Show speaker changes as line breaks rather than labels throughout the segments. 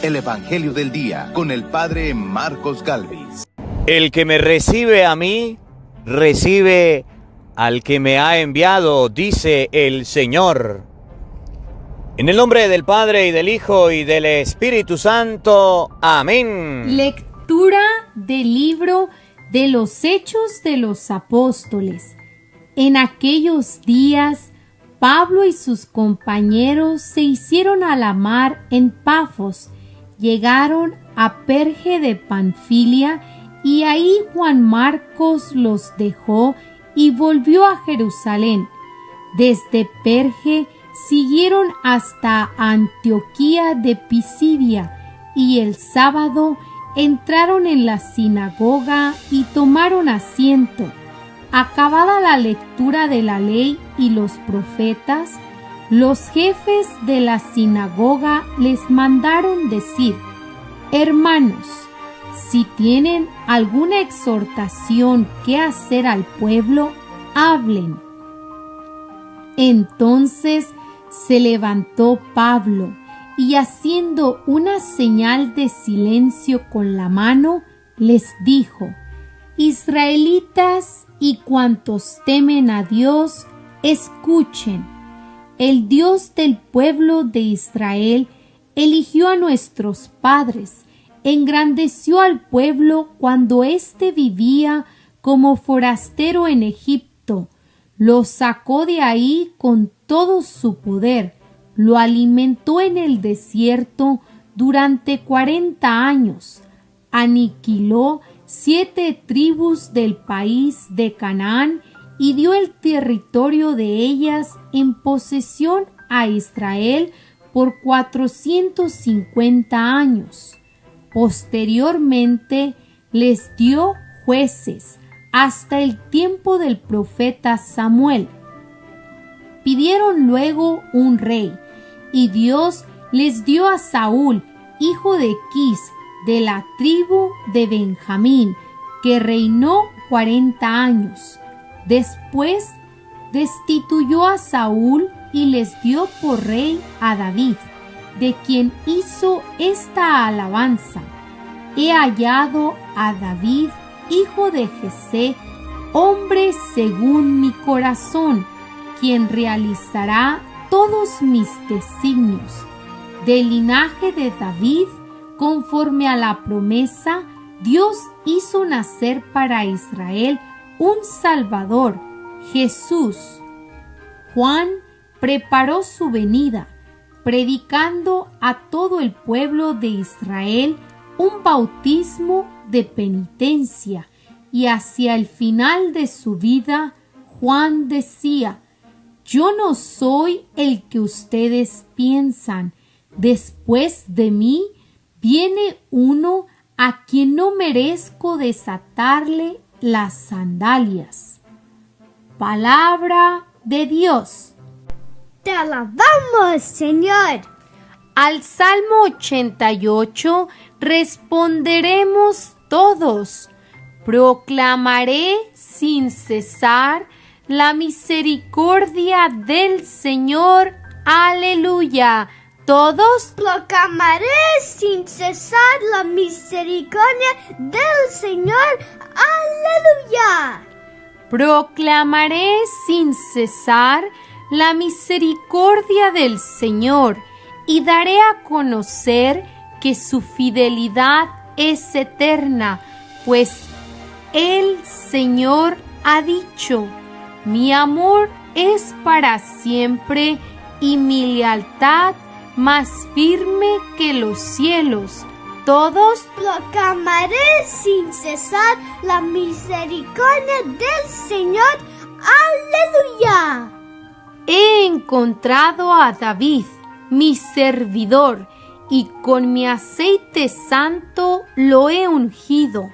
el Evangelio del Día con el Padre Marcos Galvis.
El que me recibe a mí, recibe al que me ha enviado, dice el Señor. En el nombre del Padre, y del Hijo, y del Espíritu Santo. Amén.
Lectura del libro de los Hechos de los Apóstoles. En aquellos días, Pablo y sus compañeros se hicieron a la mar en Pafos, llegaron a Perge de Panfilia, y ahí Juan Marcos los dejó y volvió a Jerusalén. Desde Perge siguieron hasta Antioquía de Pisidia, y el sábado entraron en la sinagoga y tomaron asiento. Acabada la lectura de la ley y los profetas, los jefes de la sinagoga les mandaron decir: Hermanos, si tienen alguna exhortación que hacer al pueblo, hablen. Entonces se levantó Pablo y, haciendo una señal de silencio con la mano, les dijo: Israelitas y cuantos temen a Dios, escuchen. El Dios del pueblo de Israel eligió a nuestros padres, engrandeció al pueblo cuando éste vivía como forastero en Egipto, lo sacó de ahí con todo su poder, lo alimentó en el desierto durante 40 años, aniquiló 7 tribus del país de Canaán y dio el territorio de ellas en posesión a Israel por 450 años. Posteriormente les dio jueces hasta el tiempo del profeta Samuel. Pidieron luego un rey, y Dios les dio a Saúl, hijo de Quis, de la tribu de Benjamín, que reinó 40 años. Después destituyó a Saúl y les dio por rey a David, de quien hizo esta alabanza: He hallado a David, hijo de Jesé, hombre según mi corazón, quien realizará todos mis designios. Del linaje de David, conforme a la promesa, Dios hizo nacer para Israel un Salvador, Jesús. Juan preparó su venida, predicando a todo el pueblo de Israel un bautismo de penitencia, y hacia el final de su vida, Juan decía: Yo no soy el que ustedes piensan. Después de mí viene uno a quien no merezco desatarle las sandalias. Palabra de Dios.
Te alabamos, Señor.
Al Salmo 88 responderemos todos: Proclamaré sin cesar la misericordia del Señor. Aleluya. Todos:
Proclamaré sin cesar la misericordia del Señor. Aleluya.
Proclamaré sin cesar la misericordia del Señor, y daré a conocer que su fidelidad es eterna, pues el Señor ha dicho: Mi amor es para siempre, y mi lealtad más firme que los cielos. Todos:
Proclamaré sin cesar la misericordia del Señor. Aleluya.
He encontrado a David, mi servidor, y con mi aceite santo lo he ungido.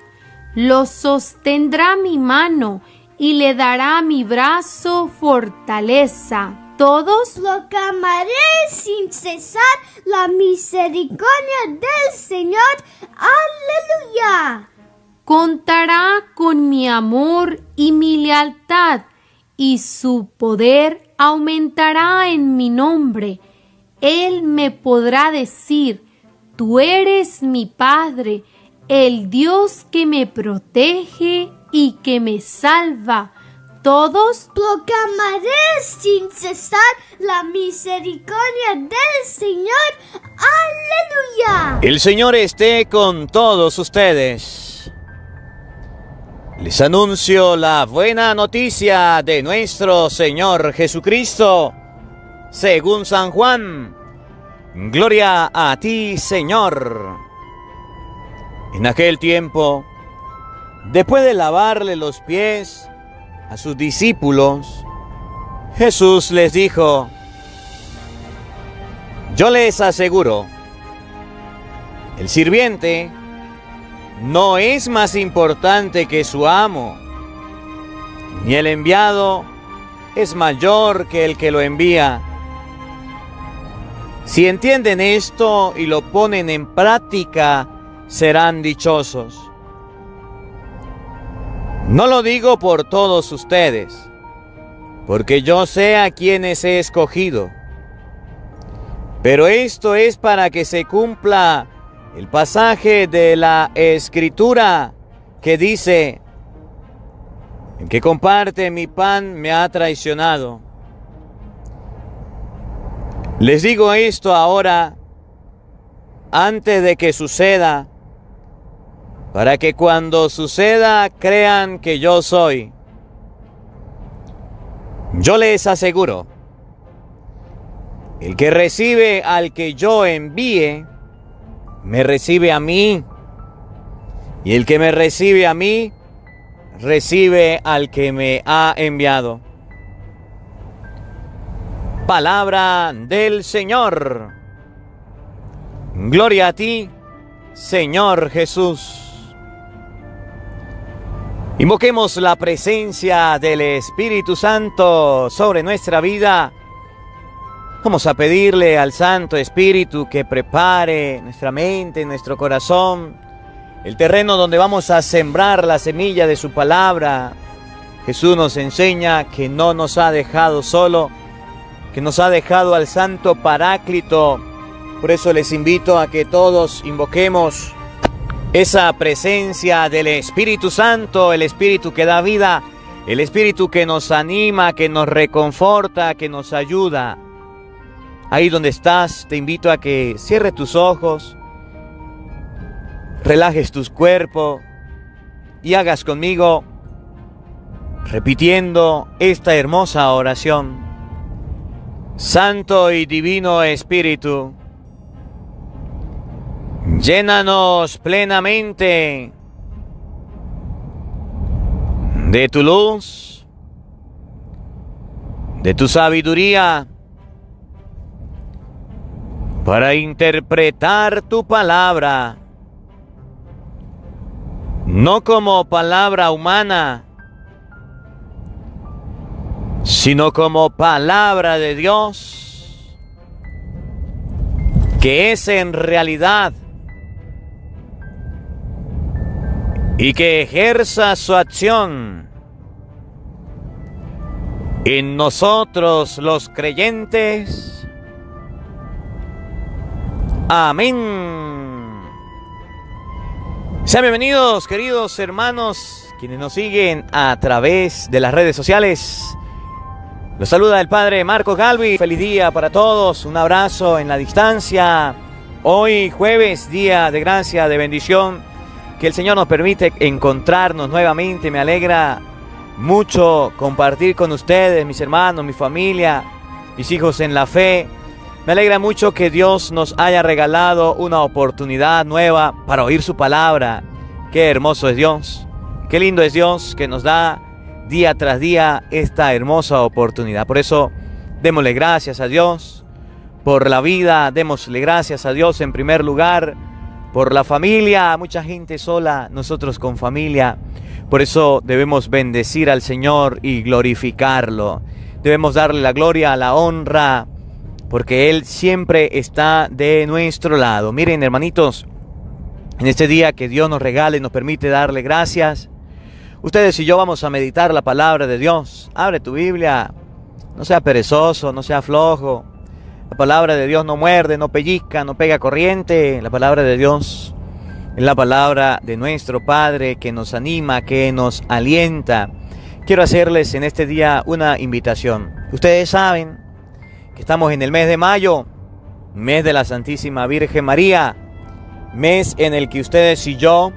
Lo sostendrá mi mano y le dará mi brazo fortaleza. Todos:
Proclamaré sin cesar la misericordia del Señor. Aleluya.
Contará con mi amor y mi lealtad, y su poder aumentará en mi nombre. Él me podrá decir: Tú eres mi Padre, el Dios que me protege y que me salva. Todos
proclamaré sin cesar la misericordia del Señor. ¡Aleluya!
El Señor esté con todos ustedes. Les anuncio la buena noticia de nuestro Señor Jesucristo, según San Juan. Gloria a ti, Señor. En aquel tiempo, después de lavarle los pies a sus discípulos, Jesús les dijo: yo les aseguro, el sirviente no es más importante que su amo, ni el enviado es mayor que el que lo envía. Si entienden esto y lo ponen en práctica, serán dichosos. No lo digo por todos ustedes, porque yo sé a quienes he escogido. Pero esto es para que se cumpla el pasaje de la Escritura que dice: el que comparte mi pan me ha traicionado. Les digo esto ahora, antes de que suceda, para que cuando suceda crean que yo soy. Yo les aseguro, el que recibe al que yo envíe, me recibe a mí, y el que me recibe a mí, recibe al que me ha enviado. Palabra del Señor. Gloria a ti, Señor Jesús. Invoquemos la presencia del Espíritu Santo sobre nuestra vida. Vamos a pedirle al Santo Espíritu que prepare nuestra mente, nuestro corazón, el terreno donde vamos a sembrar la semilla de su palabra. Jesús nos enseña que no nos ha dejado solo, que nos ha dejado al Santo Paráclito. Por eso les invito a que todos invoquemos esa presencia del Espíritu Santo, el Espíritu que da vida, el Espíritu que nos anima, que nos reconforta, que nos ayuda. Ahí donde estás, te invito a que cierres tus ojos, relajes tu cuerpo y hagas conmigo, repitiendo esta hermosa oración. Santo y Divino Espíritu, llénanos plenamente de tu luz, de tu sabiduría, para interpretar tu palabra, no como palabra humana, sino como palabra de Dios, que es en realidad, y que ejerza su acción en nosotros los creyentes. Amén. Sean bienvenidos, queridos hermanos, quienes nos siguen a través de las redes sociales. Los saluda el Padre Marcos Galvi. Feliz día para todos, un abrazo en la distancia. Hoy jueves, día de gracia, de bendición, que el Señor nos permite encontrarnos nuevamente. Me alegra mucho compartir con ustedes, mis hermanos, mi familia, mis hijos en la fe. Me alegra mucho que Dios nos haya regalado una oportunidad nueva para oír su palabra. Qué hermoso es Dios, qué lindo es Dios que nos da día tras día esta hermosa oportunidad. Por eso, démosle gracias a Dios por la vida, démosle gracias a Dios en primer lugar por la familia. Mucha gente sola, nosotros con familia. Por eso debemos bendecir al Señor y glorificarlo. Debemos darle la gloria, la honra, porque Él siempre está de nuestro lado. Miren, hermanitos, en este día que Dios nos regala y nos permite darle gracias, ustedes y yo vamos a meditar la palabra de Dios. Abre tu Biblia, no sea perezoso, no sea flojo. La palabra de Dios no muerde, no pellizca, no pega corriente. La palabra de Dios es la palabra de nuestro Padre que nos anima, que nos alienta. Quiero hacerles en este día una invitación. Ustedes saben que estamos en el mes de mayo, mes de la Santísima Virgen María, mes en el que ustedes y yo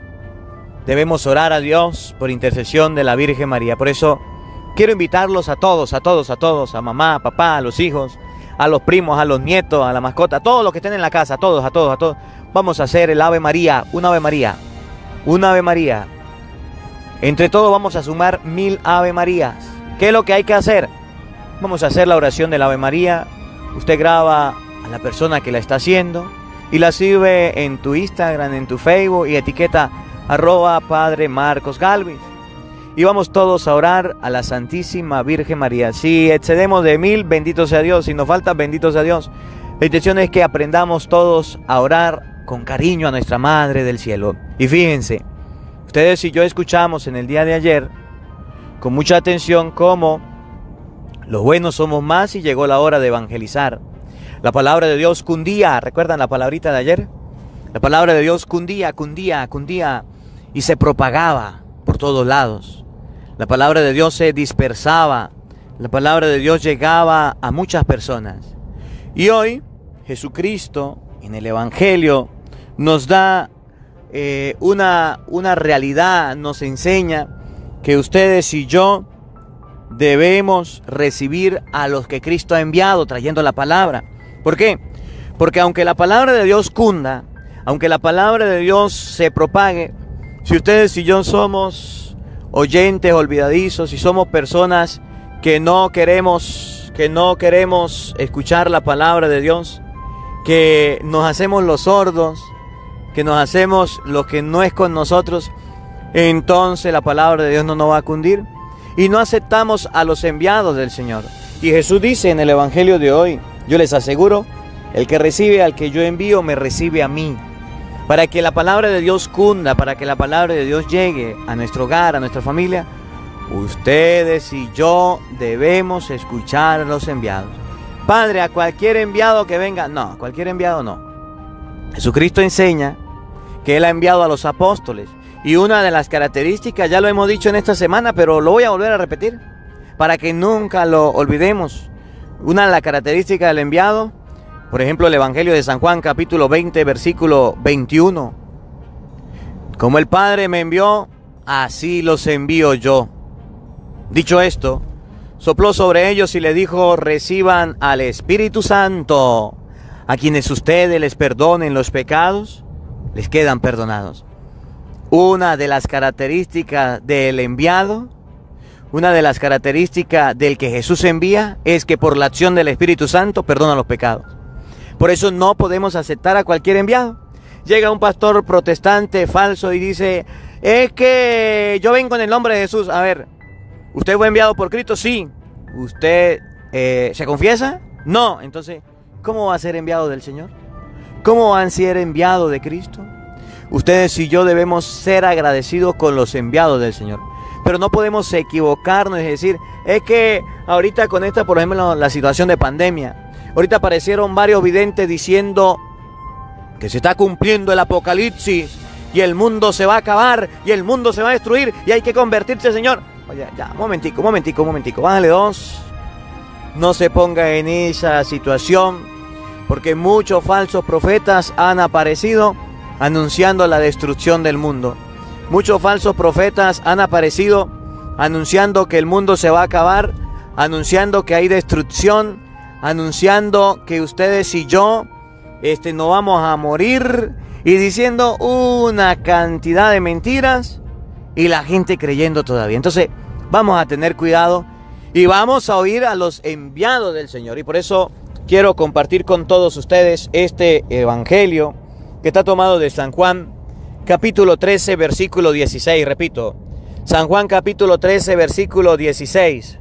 debemos orar a Dios por intercesión de la Virgen María. Por eso quiero invitarlos a todos, a mamá, a papá, a los hijos, a los primos, a los nietos, a la mascota, a todos los que estén en la casa, a todos. Vamos a hacer el Ave María, una Ave María, una Ave María. Entre todos vamos a sumar 1000 Ave Marías. ¿Qué es lo que hay que hacer? Vamos a hacer la oración del Ave María. Usted graba a la persona que la está haciendo y la sube en tu Instagram, en tu Facebook y etiqueta @Padre Marcos Galvis. Y vamos todos a orar a la Santísima Virgen María. Si excedemos de 1000, bendito sea Dios. Si nos falta, bendito sea Dios. La intención es que aprendamos todos a orar con cariño a nuestra Madre del Cielo. Y fíjense, ustedes y yo escuchamos en el día de ayer con mucha atención cómo los buenos somos más y llegó la hora de evangelizar. La palabra de Dios cundía, ¿recuerdan la palabrita de ayer? La palabra de Dios cundía y se propagaba por todos lados. La palabra de Dios se dispersaba, la palabra de Dios llegaba a muchas personas. Y hoy Jesucristo en el Evangelio nos da una realidad, nos enseña que ustedes y yo debemos recibir a los que Cristo ha enviado trayendo la palabra. ¿Por qué? Porque aunque la palabra de Dios cunda, aunque la palabra de Dios se propague, si ustedes y yo somos oyentes olvidadizos, si somos personas que no queremos escuchar la palabra de Dios, que nos hacemos los sordos, que nos hacemos lo que no es con nosotros, entonces la palabra de Dios no nos va a cundir. Y no aceptamos a los enviados del Señor. Y Jesús dice en el Evangelio de hoy, yo les aseguro, el que recibe al que yo envío, me recibe a mí. Para que la palabra de Dios cunda, para que la palabra de Dios llegue a nuestro hogar, a nuestra familia, ustedes y yo debemos escuchar a los enviados. Padre, a cualquier enviado que venga, no, cualquier enviado no. Jesucristo enseña que Él ha enviado a los apóstoles. Y una de las características, ya lo hemos dicho en esta semana, pero lo voy a volver a repetir, para que nunca lo olvidemos. Una de las características del enviado, por ejemplo, el Evangelio de San Juan, capítulo 20, versículo 21. Como el Padre me envió, así los envío yo. Dicho esto, sopló sobre ellos y le dijo, reciban al Espíritu Santo. A quienes ustedes les perdonen los pecados, les quedan perdonados. Una de las características del enviado, una de las características del que Jesús envía, es que por la acción del Espíritu Santo perdona los pecados. Por eso no podemos aceptar a cualquier enviado. Llega un pastor protestante falso y dice, es que yo vengo en el nombre de Jesús. A ver, ¿usted fue enviado por Cristo? Sí. ¿Usted se confiesa? No. Entonces, ¿cómo va a ser enviado del Señor? ¿Cómo van a ser enviado de Cristo? Ustedes y yo debemos ser agradecidos con los enviados del Señor. Pero no podemos equivocarnos y decir, es que ahorita con esta, por ejemplo, la situación de pandemia, ahorita aparecieron varios videntes diciendo que se está cumpliendo el apocalipsis y el mundo se va a acabar y el mundo se va a destruir y hay que convertirse, Señor. Oye, ya, momentico, bájale 2. No se ponga en esa situación, porque muchos falsos profetas han aparecido anunciando la destrucción del mundo. Muchos falsos profetas han aparecido anunciando que el mundo se va a acabar, anunciando que hay destrucción, anunciando que ustedes y yo no vamos a morir, y diciendo una cantidad de mentiras y la gente creyendo todavía. Entonces vamos a tener cuidado y vamos a oír a los enviados del Señor. Y por eso quiero compartir con todos ustedes este evangelio que está tomado de San Juan, capítulo 13, versículo 16. Repito, San Juan, capítulo 13, versículo 16.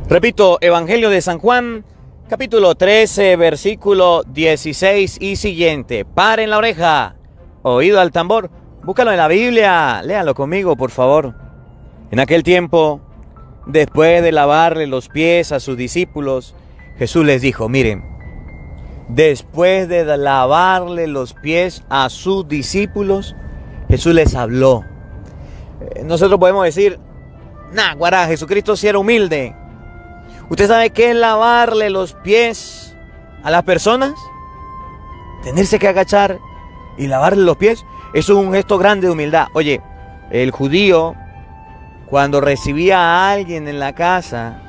Repito, Evangelio de San Juan, capítulo 13, versículo 16 y siguiente. Paren la oreja, oído al tambor. Búscalo en la Biblia, léalo conmigo, por favor. En aquel tiempo, después de lavarle los pies a sus discípulos, Jesús les dijo, miren, después de lavarle los pies a sus discípulos, Jesús les habló. Nosotros podemos decir, nah, guará, Jesucristo sí era humilde. ¿Usted sabe qué es lavarle los pies a las personas? Tenerse que agachar y lavarle los pies. Eso es un gesto grande de humildad. Oye, el judío, cuando recibía a alguien en la casa,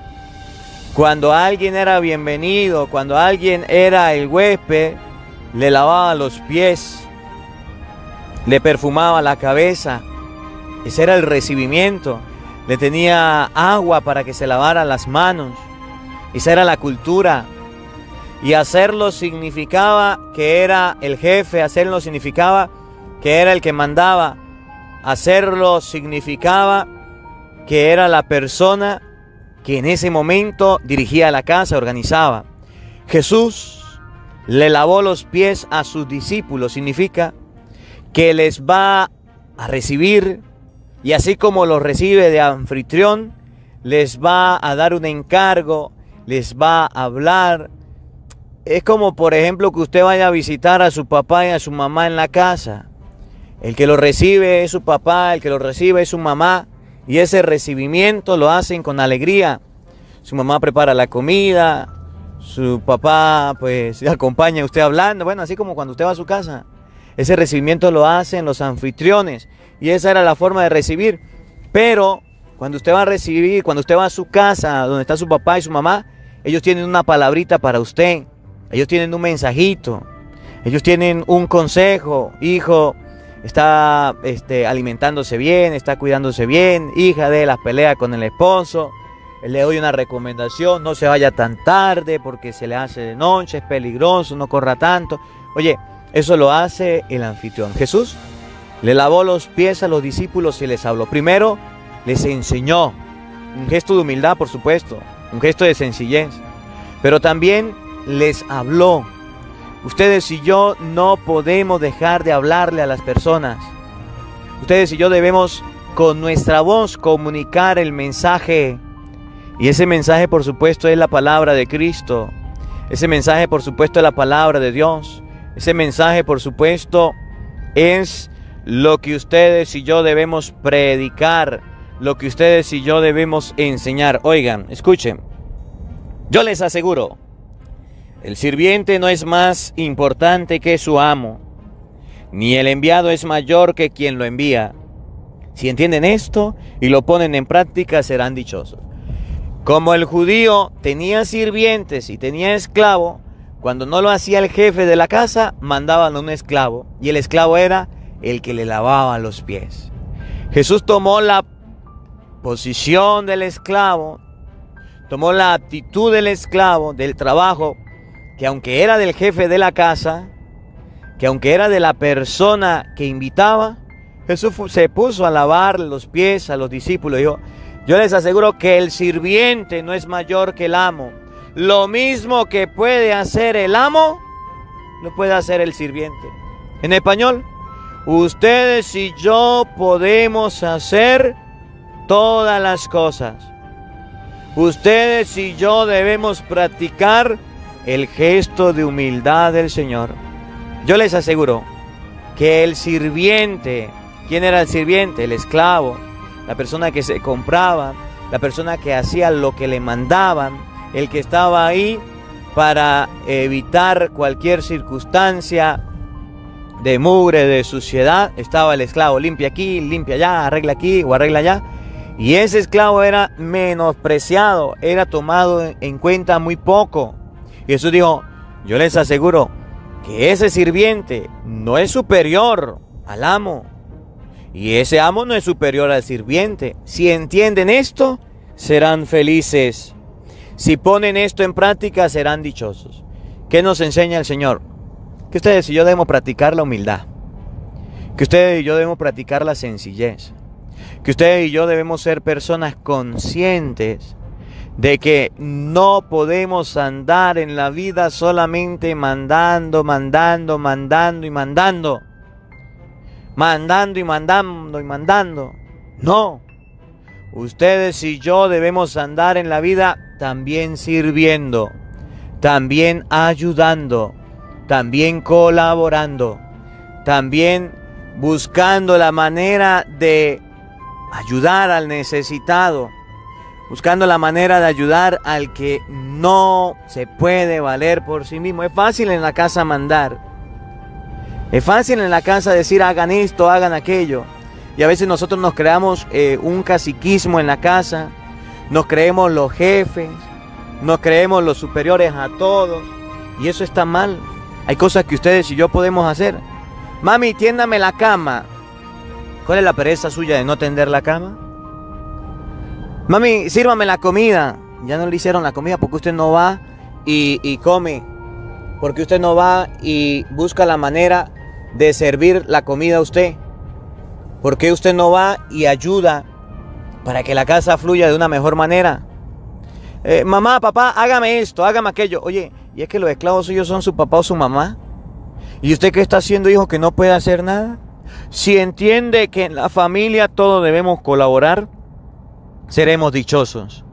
cuando alguien era bienvenido, cuando alguien era el huésped, le lavaba los pies, le perfumaba la cabeza. Ese era el recibimiento. Le tenía agua para que se lavara las manos. Esa era la cultura. Y hacerlo significaba que era el jefe, hacerlo significaba que era el que mandaba, hacerlo significaba que era la persona que en ese momento dirigía la casa, organizaba. Jesús le lavó los pies a sus discípulos, significa que les va a recibir, y así como los recibe de anfitrión, les va a dar un encargo, les va a hablar. Es como, por ejemplo, que usted vaya a visitar a su papá y a su mamá en la casa. El que lo recibe es su papá, el que lo recibe es su mamá, y ese recibimiento lo hacen con alegría. Su mamá prepara la comida, su papá pues acompaña a usted hablando, bueno, así como cuando usted va a su casa. Ese recibimiento lo hacen los anfitriones, y esa era la forma de recibir. Pero cuando usted va a recibir, cuando usted va a su casa, donde está su papá y su mamá, ellos tienen una palabrita para usted. Ellos tienen un mensajito. Ellos tienen un consejo. Hijo, está alimentándose bien, está cuidándose bien. Hija, de las peleas con el esposo. Le doy una recomendación. No se vaya tan tarde porque se le hace de noche. Es peligroso, no corra tanto. Oye, eso lo hace el anfitrión. Jesús le lavó los pies a los discípulos y les habló. Primero, les enseñó. Un gesto de humildad, por supuesto. Un gesto de sencillez. Pero también les habló. Ustedes y yo no podemos dejar de hablarle a las personas. Ustedes y yo debemos con nuestra voz comunicar el mensaje. Y ese mensaje, por supuesto, es la palabra de Cristo. Ese mensaje, por supuesto, es la palabra de Dios. Ese mensaje, por supuesto, es lo que ustedes y yo debemos predicar, lo que ustedes y yo debemos enseñar. Oigan, escuchen. Yo les aseguro, el sirviente no es más importante que su amo, ni el enviado es mayor que quien lo envía. Si entienden esto y lo ponen en práctica, serán dichosos. Como el judío tenía sirvientes y tenía esclavo, cuando no lo hacía el jefe de la casa, mandaban a un esclavo, y el esclavo era el que le lavaba los pies. Jesús tomó la posición del esclavo, tomó la actitud del esclavo, del trabajo, que aunque era del jefe de la casa, que aunque era de la persona que invitaba, Jesús se puso a lavar los pies a los discípulos. Dijo, yo les aseguro que el sirviente no es mayor que el amo. Lo mismo que puede hacer el amo, lo puede hacer el sirviente. En español, ustedes y yo podemos hacer todas las cosas. Ustedes y yo debemos practicar el gesto de humildad del Señor. Yo les aseguro que el sirviente, ¿quién era el sirviente? El esclavo, la persona que se compraba, la persona que hacía lo que le mandaban, el que estaba ahí para evitar cualquier circunstancia de mugre, de suciedad. Estaba el esclavo, limpia aquí, limpia allá, arregla aquí o arregla allá. Y ese esclavo era menospreciado, era tomado en cuenta muy poco. Y Jesús dijo, yo les aseguro que ese sirviente no es superior al amo. Y ese amo no es superior al sirviente. Si entienden esto, serán felices. Si ponen esto en práctica, serán dichosos. ¿Qué nos enseña el Señor? Que ustedes y yo debemos practicar la humildad. Que ustedes y yo debemos practicar la sencillez. Que ustedes y yo debemos ser personas conscientes de que no podemos andar en la vida solamente mandando. No. Ustedes y yo debemos andar en la vida también sirviendo, también ayudando, también colaborando, también buscando la manera de ayudar al necesitado, buscando la manera de ayudar al que no se puede valer por sí mismo. Es fácil en la casa mandar, es fácil en la casa decir hagan esto, hagan aquello, y a veces nosotros nos creamos un caciquismo en la casa, nos creemos los jefes, nos creemos los superiores a todos, y eso está mal. Hay cosas que ustedes y yo podemos hacer. Mami, tiéndame la cama. ¿Cuál es la pereza suya de no tender la cama? Mami, sírvame la comida. Ya no le hicieron la comida porque usted no va y come. Porque usted no va y busca la manera de servir la comida a usted. Porque usted no va y ayuda para que la casa fluya de una mejor manera. Mamá, papá, hágame esto, hágame aquello. Oye, ¿y es que los esclavos suyos son su papá o su mamá? ¿Y usted qué está haciendo, hijo, que no puede hacer nada? Si entiende que en la familia todos debemos colaborar, seremos dichosos,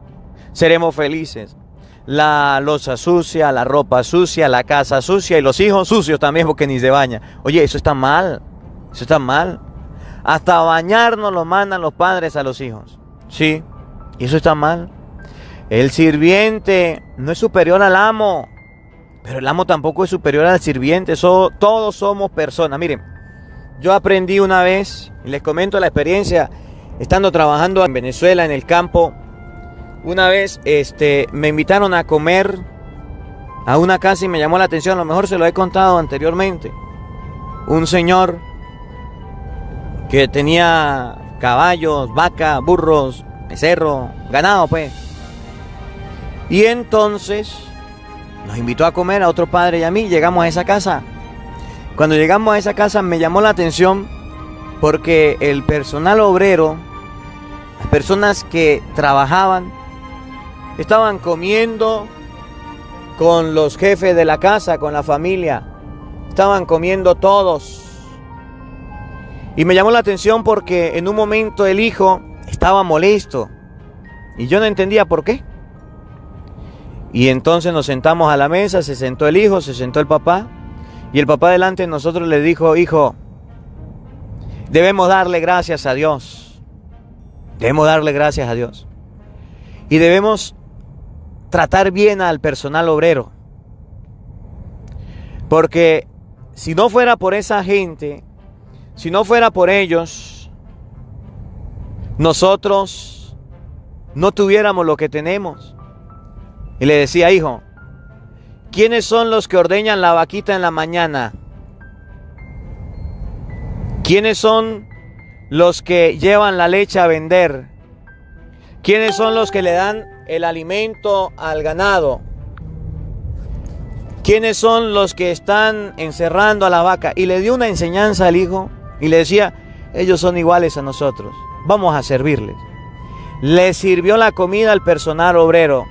seremos felices. La loza sucia, la ropa sucia, la casa sucia y los hijos sucios también porque ni se bañan. Oye, eso está mal, eso está mal. Hasta bañarnos lo mandan los padres a los hijos. Sí, y eso está mal. El sirviente no es superior al amo, pero el amo tampoco es superior al sirviente. Todos somos personas. Miren, yo aprendí una vez, y les comento la experiencia, estando trabajando en Venezuela, en el campo. Una vez me invitaron a comer a una casa y me llamó la atención, a lo mejor se lo he contado anteriormente. Un señor que tenía caballos, vacas, burros, becerro, ganado pues. Y entonces nos invitó a comer a otro padre y a mí. Llegamos a esa casa. Cuando llegamos a esa casa me llamó la atención porque el personal obrero, las personas que trabajaban, estaban comiendo con los jefes de la casa, con la familia. Estaban comiendo todos. Y me llamó la atención porque en un momento el hijo estaba molesto. Y yo no entendía por qué. Y entonces nos sentamos a la mesa, se sentó el hijo, se sentó el papá. Y el papá delante de nosotros le dijo, hijo, debemos darle gracias a Dios. Debemos darle gracias a Dios. Y debemos tratar bien al personal obrero. Porque si no fuera por esa gente, si no fuera por ellos, nosotros no tuviéramos lo que tenemos. Y le decía, hijo, ¿quiénes son los que ordeñan la vaquita en la mañana? ¿Quiénes son los que llevan la leche a vender? ¿Quiénes son los que le dan el alimento al ganado? ¿Quiénes son los que están encerrando a la vaca? Y le dio una enseñanza al hijo y le decía, ellos son iguales a nosotros, vamos a servirles. Le sirvió la comida al personal obrero,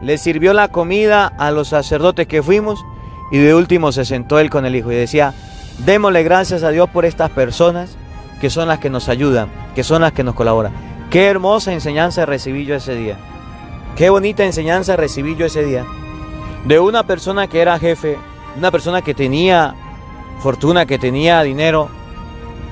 le sirvió la comida a los sacerdotes que fuimos y de último se sentó él con el hijo y decía, démosle gracias a Dios por estas personas que son las que nos ayudan, que son las que nos colaboran. Qué hermosa enseñanza recibí yo ese día. Qué bonita enseñanza recibí yo ese día. De una persona que era jefe, una persona que tenía fortuna, que tenía dinero,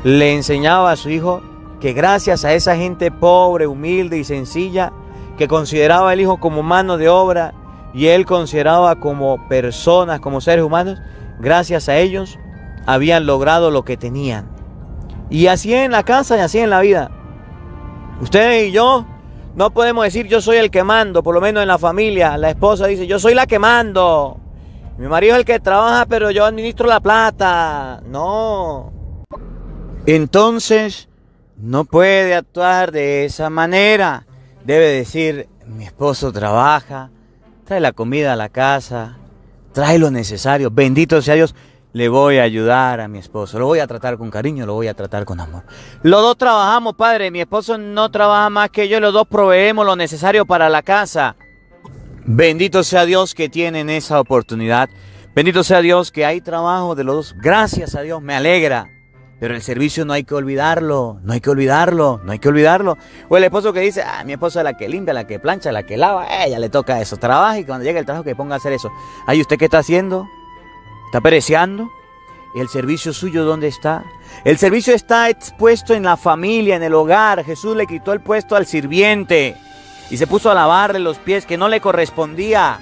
le enseñaba a su hijo que gracias a esa gente pobre, humilde y sencilla, que consideraba al hijo como mano de obra y él consideraba como personas, como seres humanos, gracias a ellos habían logrado lo que tenían. Y así en la casa y así en la vida. Ustedes y yo no podemos decir yo soy el que mando, por lo menos en la familia. La esposa dice yo soy la que mando. Mi marido es el que trabaja, pero yo administro la plata. No. Entonces no puede actuar de esa manera. Debe decir, mi esposo trabaja, trae la comida a la casa, trae lo necesario. Bendito sea Dios. Le voy a ayudar a mi esposo, lo voy a tratar con cariño, lo voy a tratar con amor. Los dos trabajamos, padre, mi esposo no trabaja más que yo, los dos proveemos lo necesario para la casa. Bendito sea Dios que tienen esa oportunidad. Bendito sea Dios que hay trabajo de los dos. Gracias a Dios, me alegra. Pero el servicio no hay que olvidarlo, no hay que olvidarlo, no hay que olvidarlo. O el esposo que dice, mi esposa es la que limpia, la que plancha, la que lava, ella le toca eso, trabaja y cuando llegue el trabajo que ponga a hacer eso. ¿Usted qué está haciendo? ¿Está pereciendo? ¿Y el servicio suyo dónde está? El servicio está expuesto en la familia, en el hogar. Jesús le quitó el puesto al sirviente y se puso a lavarle los pies que no le correspondía.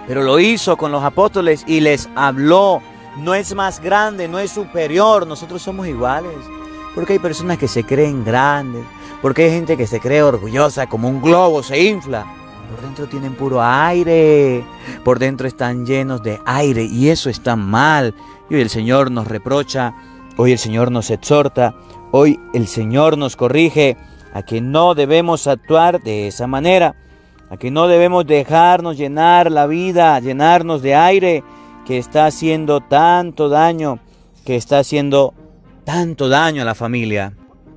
Pero lo hizo con los apóstoles y les habló. No es más grande, no es superior. Nosotros somos iguales. Porque hay personas que se creen grandes. Porque hay gente que se cree orgullosa, como un globo, se infla. Por dentro tienen puro aire. Por dentro están llenos de aire y eso está mal. Y hoy el Señor nos reprocha, hoy el Señor nos exhorta, hoy el Señor nos corrige a que no debemos actuar de esa manera, a que no debemos dejarnos llenar la vida, llenarnos de aire que está haciendo tanto daño, a la familia.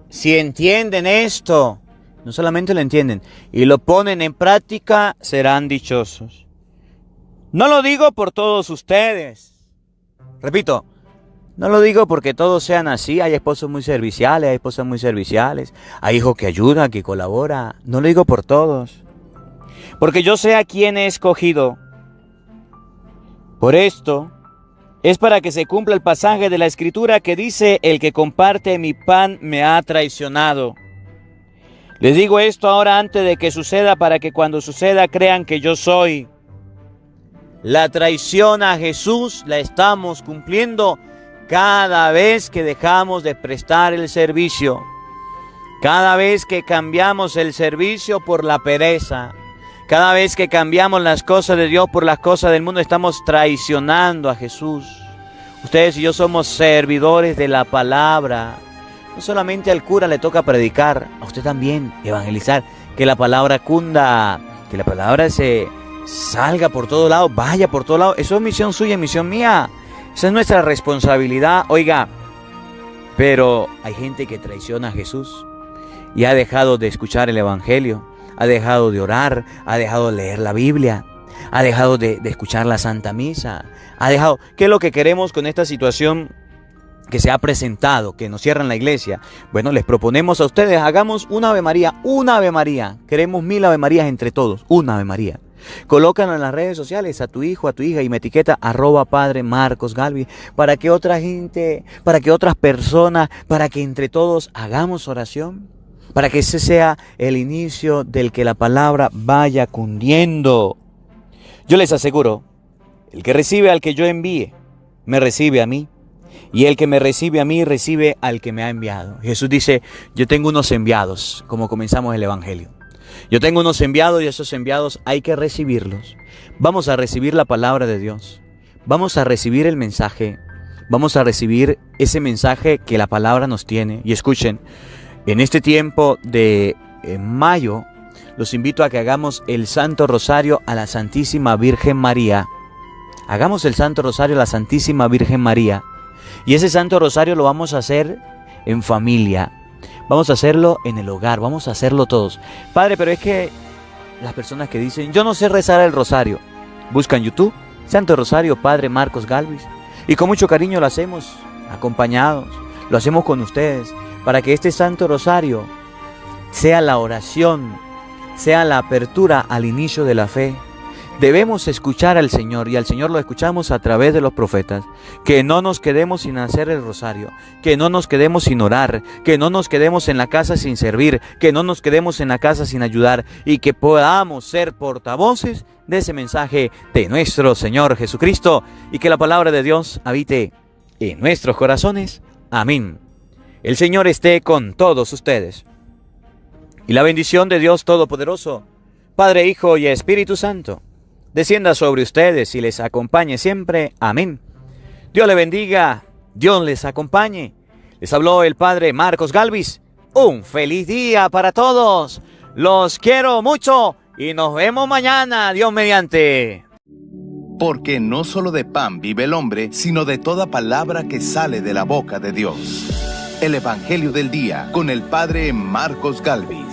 Si entienden esto, no solamente lo entienden y lo ponen en práctica, serán dichosos. No lo digo por todos ustedes. Repito, no lo digo porque todos sean así. Hay esposos muy serviciales, hay esposas muy serviciales, hay hijos que ayudan, que colaboran. No lo digo por todos. Porque yo sé a quién he escogido. Por esto, es para que se cumpla el pasaje de la Escritura que dice: el que comparte mi pan me ha traicionado. Les digo esto ahora antes de que suceda, para que cuando suceda crean que yo soy. La traición a Jesús la estamos cumpliendo cada vez que dejamos de prestar el servicio. Cada vez que cambiamos el servicio por la pereza. Cada vez que cambiamos las cosas de Dios por las cosas del mundo, estamos traicionando a Jesús. Ustedes y yo somos servidores de la palabra. No solamente al cura le toca predicar, a usted también evangelizar. Que la palabra cunda, que la palabra se salga por todos lados, vaya por todos lados. Eso es misión suya, misión mía. Esa es nuestra responsabilidad. Oiga, pero hay gente que traiciona a Jesús y ha dejado de escuchar el evangelio, ha dejado de orar, ha dejado de leer la Biblia, ha dejado de escuchar la Santa Misa, ha dejado... ¿Qué es lo que queremos con esta situación que se ha presentado, que nos cierran la iglesia? Bueno, les proponemos a ustedes, hagamos una Ave María, una Ave María. Queremos 1000 Ave Marías entre todos, una Ave María. Colócalo en las redes sociales a tu hijo, a tu hija y me etiqueta @Padre Marcos Galvis, para que otra gente, para que otras personas, para que entre todos hagamos oración, para que ese sea el inicio del que la palabra vaya cundiendo. Yo les aseguro, el que recibe al que yo envíe, me recibe a mí. Y el que me recibe a mí, recibe al que me ha enviado. Jesús dice: yo tengo unos enviados, como comenzamos el evangelio. Yo tengo unos enviados y esos enviados hay que recibirlos. Vamos a recibir la palabra de Dios. Vamos a recibir el mensaje. Vamos a recibir ese mensaje que la palabra nos tiene. Y escuchen, en este tiempo de mayo, los invito a que hagamos el Santo Rosario a la Santísima Virgen María. Hagamos el Santo Rosario a la Santísima Virgen María. Y ese Santo Rosario lo vamos a hacer en familia. Vamos a hacerlo en el hogar, vamos a hacerlo todos. Padre, pero es que las personas que dicen: yo no sé rezar el rosario, buscan YouTube, Santo Rosario, Padre Marcos Galvis. Y con mucho cariño lo hacemos, acompañados, lo hacemos con ustedes, para que este Santo Rosario sea la oración, sea la apertura al inicio de la fe. Debemos escuchar al Señor y al Señor lo escuchamos a través de los profetas. Que no nos quedemos sin hacer el rosario, que no nos quedemos sin orar, que no nos quedemos en la casa sin servir, que no nos quedemos en la casa sin ayudar y que podamos ser portavoces de ese mensaje de nuestro Señor Jesucristo y que la palabra de Dios habite en nuestros corazones. Amén. El Señor esté con todos ustedes. Y la bendición de Dios Todopoderoso, Padre, Hijo y Espíritu Santo, descienda sobre ustedes y les acompañe siempre. Amén. Dios les bendiga, Dios les acompañe. Les habló el Padre Marcos Galvis. Un feliz día para todos. Los quiero mucho y nos vemos mañana, Dios mediante.
Porque no solo de pan vive el hombre, sino de toda palabra que sale de la boca de Dios. El Evangelio del Día con el Padre Marcos Galvis.